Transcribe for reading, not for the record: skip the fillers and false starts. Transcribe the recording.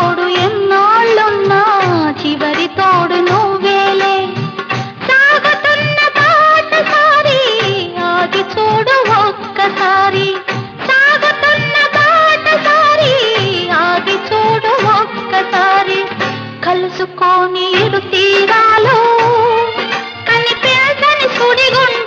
తోడు ఎన్నాళ్ళున్నా చివరి తోడు నువ్వేలే. సాగుతున్న బాటసారి ఆగి చూడు ఒక్కసారి, సాగుతున్న బాటసారి ఆగి చూడు ఒక్కసారి. కలుసుకోని ఇరు తీరాలు కనిపించని సుడిగుండాలు